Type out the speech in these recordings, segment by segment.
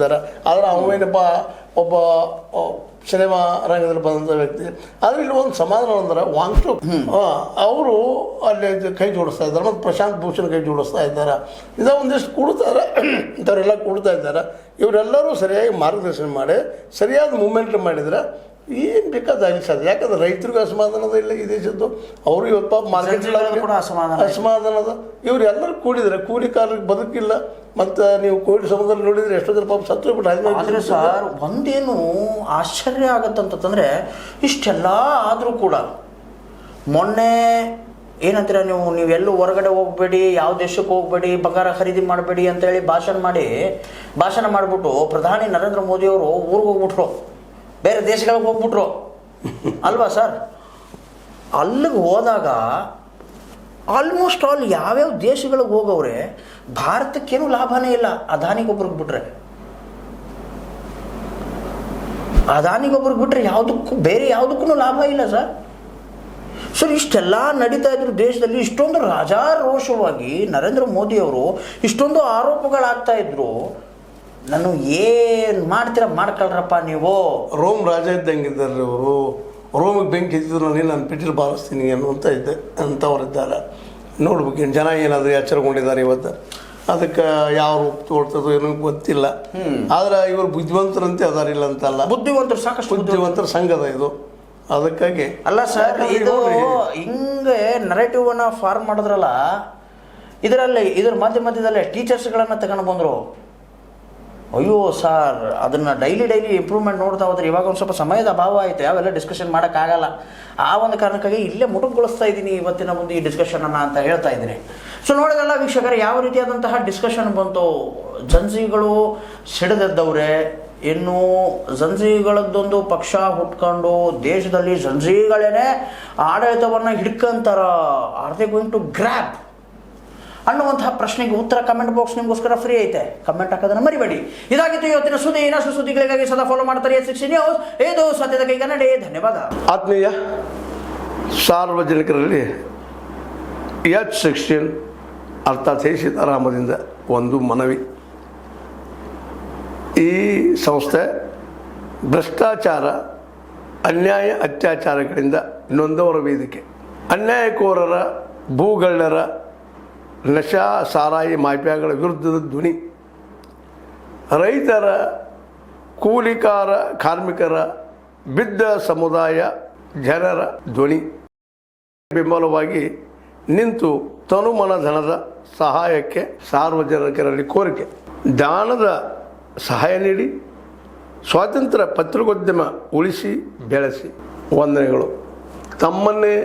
ಇದ್ದಾರೆ. ಆದರೆ ಅವೇನಪ್ಪ ಒಬ್ಬ ಸಿನಿಮಾ ರಂಗದಲ್ಲಿ ಬಂದಂಥ ವ್ಯಕ್ತಿ. ಆದರೆ ಇಲ್ಲಿ ಒಂದು ಸಮಾಧಾನ ಅಂದ್ರೆ ವಾಂಗ್ಚುಕ್ ಅವರು ಅಲ್ಲಿ ಕೈ ಜೋಡಿಸ್ತಾ ಇದ್ದಾರೆ, ಮತ್ತು ಪ್ರಶಾಂತ್ ಭೂಷಣ್ ಕೈ ಜೋಡಿಸ್ತಾ ಇದ್ದಾರೆ. ಇದು ಒಂದಿಷ್ಟು ಕೂಡ್ತಾರೆ, ಇಂಥವರೆಲ್ಲ ಕೂಡ್ತಾ ಇದ್ದಾರೆ. ಇವರೆಲ್ಲರೂ ಸರಿಯಾಗಿ ಮಾರ್ಗದರ್ಶನ ಮಾಡಿ ಸರಿಯಾದ ಮೂಮೆಂಟ್ ಮಾಡಿದರೆ ಏನು ಬೇಕಾದಾಗಲಿ ಸರ್. ಯಾಕಂದ್ರೆ ರೈತರಿಗೂ ಅಸಮಾಧಾನದ ಇಲ್ಲ ಈ ದೇಶದ್ದು, ಅವರು ಇವತ್ತು ಮಾರ್ಕೆಟ್ ಅಸಮಾಧಾನದ. ಇವರೆಲ್ಲರೂ ಕೂಡಿದರೆ ಕೂಲಿಕಾರರಿಗೆ ಬದುಕಿಲ್ಲ. ಮತ್ತು ನೀವು ಕೋವಿಡ್ ಸಮಯದಲ್ಲಿ ನೋಡಿದರೆ ಎಷ್ಟೋ ಜನ ಪಾಪ ಸತ್ತು ಬಿಟ್ಟು. ಆದರೆ ಸರ್ ಒಂದೇನು ಆಶ್ಚರ್ಯ ಆಗತ್ತಂತಂದರೆ ಇಷ್ಟೆಲ್ಲ ಆದರೂ ಕೂಡ ಮೊನ್ನೆ ಏನಂತೀರ ನೀವೆಲ್ಲೂ ಹೊರಗಡೆ ಹೋಗಬೇಡಿ, ಯಾವ ದೇಶಕ್ಕೆ ಹೋಗಬೇಡಿ, ಬಂಗಾರ ಖರೀದಿ ಮಾಡಬೇಡಿ ಅಂತೇಳಿ ಭಾಷಣ ಮಾಡಿಬಿಟ್ಟು ಪ್ರಧಾನಿ ನರೇಂದ್ರ ಮೋದಿಯವರು ಊರಿಗೆ ಹೋಗ್ಬಿಟ್ರು, ಬೇರೆ ದೇಶಗಳಿಗೆ ಹೋಗ್ಬಿಟ್ರು ಅಲ್ವಾ ಸರ್. ಅಲ್ಲಿಗೆ ಹೋದಾಗ ಆಲ್ಮೋಸ್ಟ್ ಆಲ್ ಯಾವ್ಯಾವ ದೇಶಗಳಿಗೆ ಹೋಗವ್ರೆ, ಭಾರತಕ್ಕೇನು ಲಾಭನೇ ಇಲ್ಲ. ಅದಾನಿಗೊಬ್ರಿಗೆ ಬಿಟ್ರೆ ಯಾವುದಕ್ಕೂ ಬೇರೆ ಯಾವುದಕ್ಕೂ ಲಾಭ ಇಲ್ಲ ಸರ್. ಸರ್ ಇಷ್ಟೆಲ್ಲ ನಡೀತಾ ಇದ್ರು ದೇಶದಲ್ಲಿ, ಇಷ್ಟೊಂದು ರಾಜಾರೋಷವಾಗಿ ನರೇಂದ್ರ ಮೋದಿಯವರು ಇಷ್ಟೊಂದು ಆರೋಪಗಳಾಗ್ತಾ ಇದ್ರು. ನಾನು ಏನು ಮಾಡ್ತೀರ ಮಾಡ್ಕೊಳ್ರಪ್ಪ ನೀವು. ರೋಮ್ ರಾಜ ಇದ್ದಂಗಿದ್ದಾರೆ ಅವರು. ರೋಮಿಗೆ ಬೆಂಕಿ ಇದ್ದಿದ್ರು ನಾನು ಪಿಟೀಲ್ ಬಾರಿಸ್ತೀನಿ ಅನ್ನುವಂಥ ಇದ್ದೆ ಅಂಥವರಿದ್ದಾರೆ. ನೋಡ್ಬೇಕು ಜನ ಏನಾದರೂ ಎಚ್ಚರಗೊಂಡಿದ್ದಾರೆ ಇವತ್ತು. ಅದಕ್ಕೆ ಯಾವ ರೂಪ ತೋಡ್ತದೋ ಏನೋ ಗೊತ್ತಿಲ್ಲ. ಆದರೆ ಇವರು ಬುದ್ಧಿವಂತರಂತೆ ಅದಾರಿಲ್ಲ ಅಂತಲ್ಲ, ಬುದ್ಧಿವಂತರು ಸಾಕಷ್ಟು ಬುದ್ಧಿವಂತರ ಸಂಘದ ಇದು. ಅದಕ್ಕಾಗಿ ಅಲ್ಲ ಸರ್, ಇದು ಹಿಂಗೆ ನರೇಟಿವನ್ನ ಫಾರ್ಮ್ ಮಾಡಿದ್ರಲ್ಲ, ಇದ್ರ ಮಧ್ಯದಲ್ಲಿ ಟೀಚರ್ಸ್ಗಳನ್ನು ತಗೊಂಡು ಬಂದರು. ಅಯ್ಯೋ ಸರ್, ಅದನ್ನು ಡೈಲಿ ಇಂಪ್ರೂವ್ಮೆಂಟ್ ನೋಡ್ತಾ ಹೋದ್ರೆ ಇವಾಗ ಒಂದು ಸ್ವಲ್ಪ ಸಮಯದ ಅಭಾವ ಆಯಿತು, ಯಾವೆಲ್ಲ ಡಿಸ್ಕಷನ್ ಮಾಡೋಕ್ಕಾಗಲ್ಲ. ಆ ಒಂದು ಕಾರಣಕ್ಕಾಗಿ ಇಲ್ಲೇ ಮುಟುಕುಗೊಳಿಸ್ತಾ ಇದ್ದೀನಿ ಇವತ್ತಿನ ಒಂದು ಈ ಡಿಸ್ಕಷನನ್ನು ಅಂತ ಹೇಳ್ತಾ ಇದ್ದೀನಿ. ಸೊ ನೋಡಿದ್ರಲ್ಲ ವೀಕ್ಷಕರೇ, ಯಾವ ರೀತಿಯಾದಂತಹ ಡಿಸ್ಕಷನ್ ಬಂತು. ಜನ್ಸಿಗಳು ಸಿಡಿದೆದ್ದವ್ರೆ, ಇನ್ನು ಜನ್ಸಿಗಳದ್ದೊಂದು ಪಕ್ಷ ಹುಟ್ಕೊಂಡು ದೇಶದಲ್ಲಿ ಜನ್ಸಿಗಳೇನೆ ಆಡಳಿತವನ್ನು ಹಿಡ್ಕೊಂತಾರ. Are they going to grab ಅನ್ನುವಂತಹ ಪ್ರಶ್ನೆಗೆ ಉತ್ತರ ಕಮೆಂಟ್ ಬಾಕ್ಸ್ ನಿಮಗೋಸ್ಕರ ಫ್ರೀ ಐತೆ. ಕಮೆಂಟ್ ಹಾಕೋದನ್ನು ಮರಿಬೇಡಿ. ಇದಾಗಿತ್ತು ಇವತ್ತಿನ ಸುದ್ದಿ. ಇನ್ನಷ್ಟು ಸುದ್ದಿಗಳಿಗಾಗಿ ಸದಾ ಫಾಲೋ ಮಾಡ್ತಾರೆ H16 ನ್ಯೂಸ್. ಇದು ಸತ್ಯದ ಕೈಗನ್ನಡಿ. ಧನ್ಯವಾದ. ಆತ್ಮೀಯ ಸಾರ್ವಜನಿಕರಲ್ಲಿ H16 ಅರ್ಥಾತ್ ಸೀತಾರಾಮದಿಂದ ಒಂದು ಮನವಿ. ಈ ಸಂಸ್ಥೆ ಭ್ರಷ್ಟಾಚಾರ, ಅನ್ಯಾಯ, ಅತ್ಯಾಚಾರಗಳಿಂದ ನೊಂದವರ ವೇದಿಕೆ. ಅನ್ಯಾಯಕೋರರ, ಭೂಗಳ್ಳರ, ನಶಾ ಸಾರಾಯಿ ಮಾಫಿಯಾಗಳ ವಿರುದ್ಧದ ಧ್ವನಿ. ರೈತರ, ಕೂಲಿಕಾರ, ಕಾರ್ಮಿಕರ, ಬಿದ್ದ ಸಮುದಾಯ ಜನರ ಧ್ವನಿ. ಬೆಂಬಲವಾಗಿ ನಿಂತು ತನುಮನ ಧನದ ಸಹಾಯಕ್ಕೆ ಸಾರ್ವಜನಿಕರಲ್ಲಿ ಕೋರಿಕೆ. ದಾನದ ಸಹಾಯ ನೀಡಿ ಸ್ವಾತಂತ್ರ್ಯ ಪತ್ರಿಕೋದ್ಯಮ ಉಳಿಸಿ ಬೆಳೆಸಿ. ವಂದನೆಗಳು. ತಮ್ಮನ್ನೇ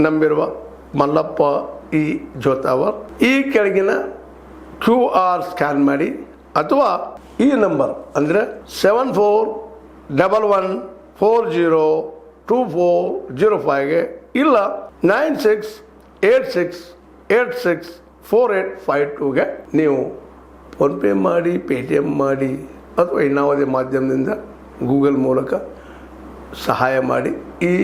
ನಂಬಿರುವ ಮಲ್ಲಪ್ಪ ಇ ಜೋತಾವರ್. ಈ ಕೆಳಗಿನ QR ಸ್ಕ್ಯಾನ್ ಮಾಡಿ ಅಥವಾ ಈ ನಂಬರ್ ಅಂದರೆ 7411402405ಗೆ ಇಲ್ಲ 9686864852ಗೆ ನೀವು ಫೋನ್ಪೇ ಮಾಡಿ, ಪೇಟಿಎಮ್ ಮಾಡಿ, ಅಥವಾ ಇನ್ನಾವುದೇ ಮಾಧ್ಯಮದಿಂದ ಗೂಗಲ್ ಮೂಲಕ ಸಹಾಯ ಮಾಡಿ ಈ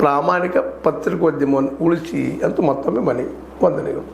ಪ್ರಾಮಾಣಿಕ ಪತ್ರಿಕೋದ್ಯಮವನ್ನು ಉಳಿಸಿ ಅಂತ ಮತ್ತೊಮ್ಮೆ ಮನವಿ. ವಂದನೆಗಳು.